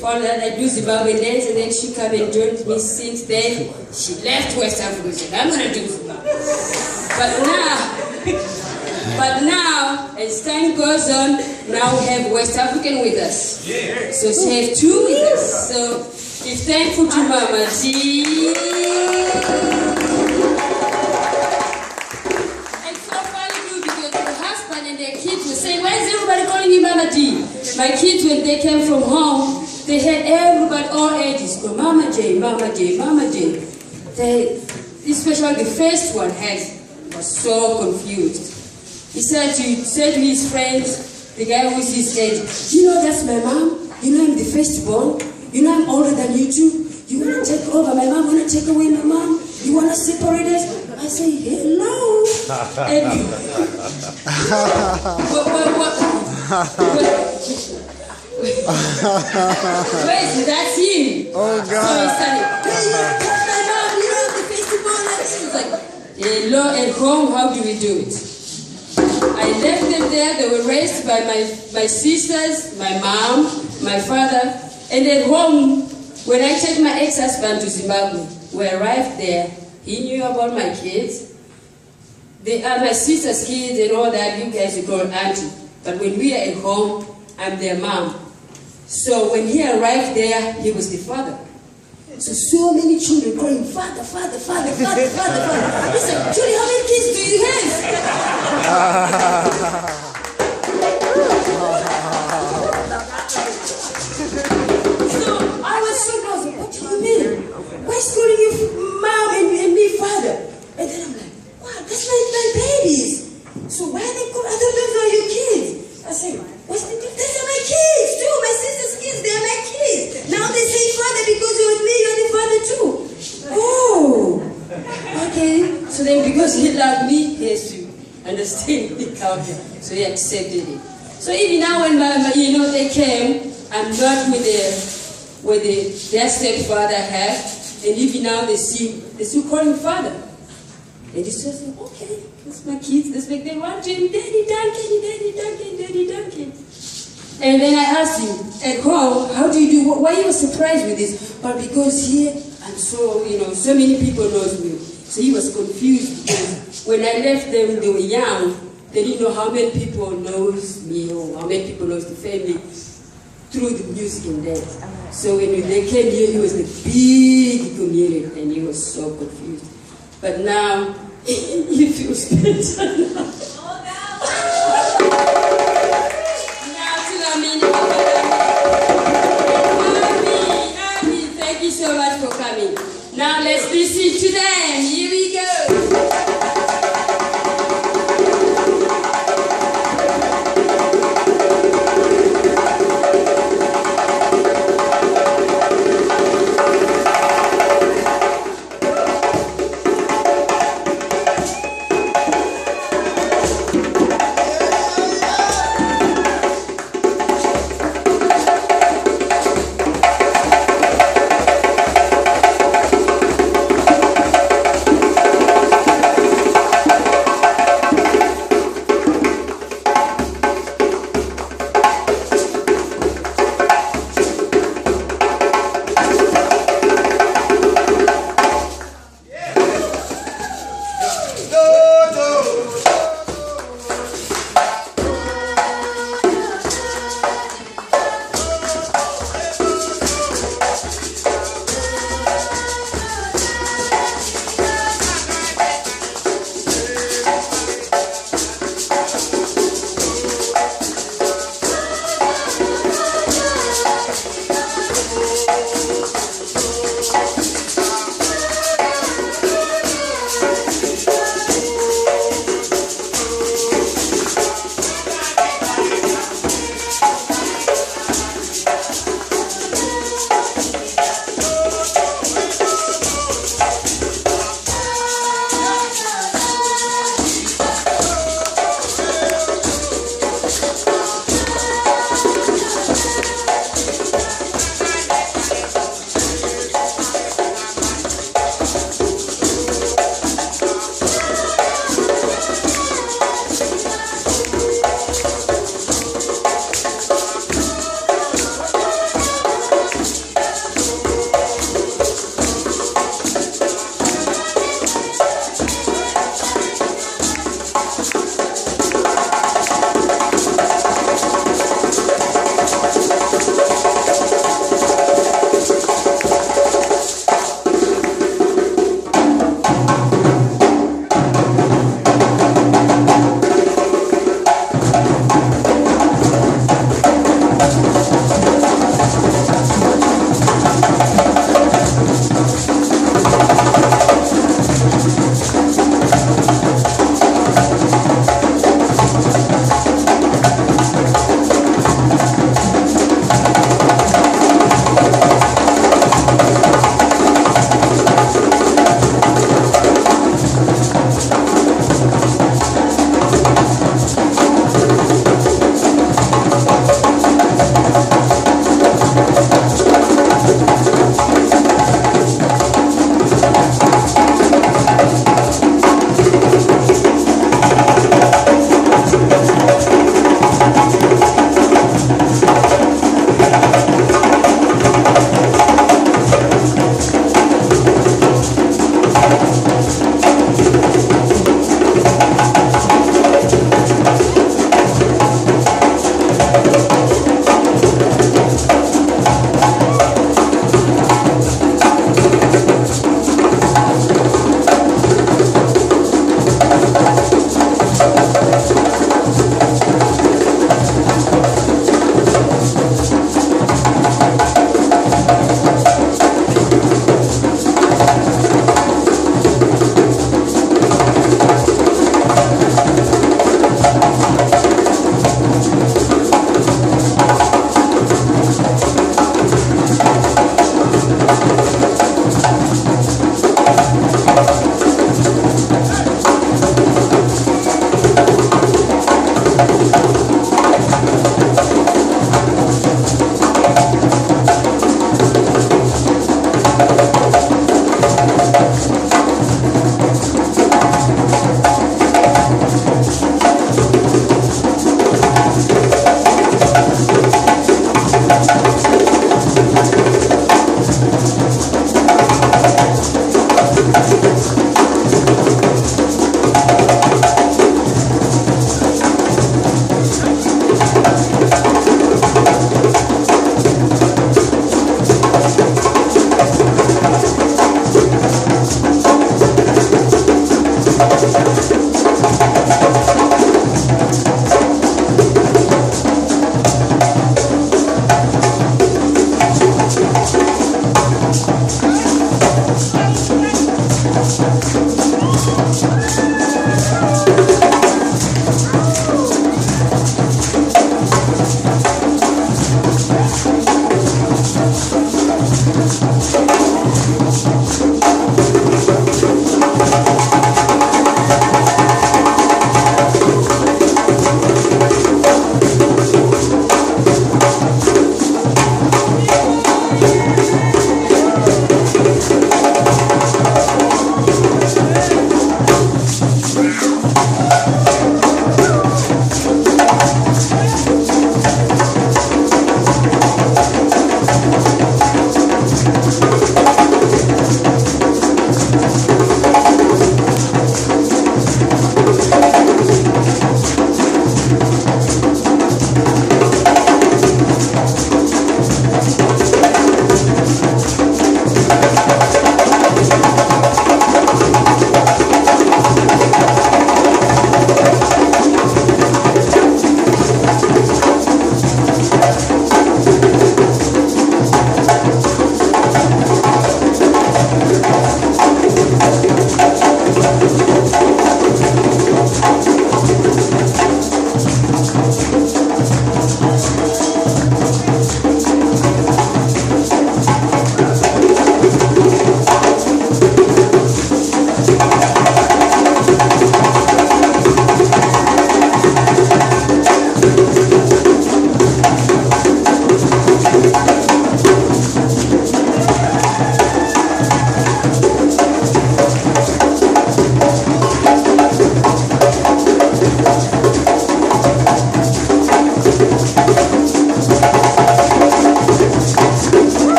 found out I do Zimbabwe dance, and then she came and joined me. Since then, she left West Africa. She said, I'm going to do Zimbabwe. But now, as time goes on, now we have West African with us. Yeah. So she has two with us. So be thankful to Mama G. It's so funny too, because the husband and their kids were saying, why is everybody calling you Mama G? My kids, when they came from home, they had everybody, all ages, go Mama J, Mama J, Mama J. Especially the first one was so confused. He said to his friends, the guy who is his age, you know that's my mom? You know I'm the firstborn? You know I'm older than you two? You want to take over my mom? Want to take away my mom? You want to separate us? I say, hello. And wait, that's him. Oh God. So he started, hey, you want to touch my mom? You know I'm the firstborn? He's like, hello, at home, how do we do it? I left them there. They were raised by my sisters, my mom, my father. And at home, when I take my ex-husband to Zimbabwe, we arrived there. He knew about my kids. They are my sister's kids and all that. You guys are called auntie. But when we are at home, I'm their mom. So when he arrived there, he was the father. So many children calling, Father, Father, Father, Father, Father, Father. He said, Julie, how many kids do you have? So I was so lost. What do you mean? Why is calling you mom and me father? And then I'm like, wow, that's my babies. So why are they calling? I thought those are your kids. I said, what's the difference? These are my kids too. My sister's kids, they're my kids. Now they say father because you're with me, you're the father too. Oh, okay. So then because he loved me, he has to understand the culture. So he accepted it. So even now when they came, I'm not with their stepfather have, and even now they still call him father. And he says, okay, that's my kids, that's like they want him, Daddy Duncan, Daddy Duncan, Daddy Duncan. And then I asked him at home, how do you do, why you were surprised with this? But because here, I'm so, so many people know me. So he was confused because when I left them, they were young. They didn't know how many people knows me or how many people knows the family through the music and dance. So when they came here, it was a big community and he was so confused. But now, he feels better now. Thank you so much for coming. Now let's listen to them. Here we go.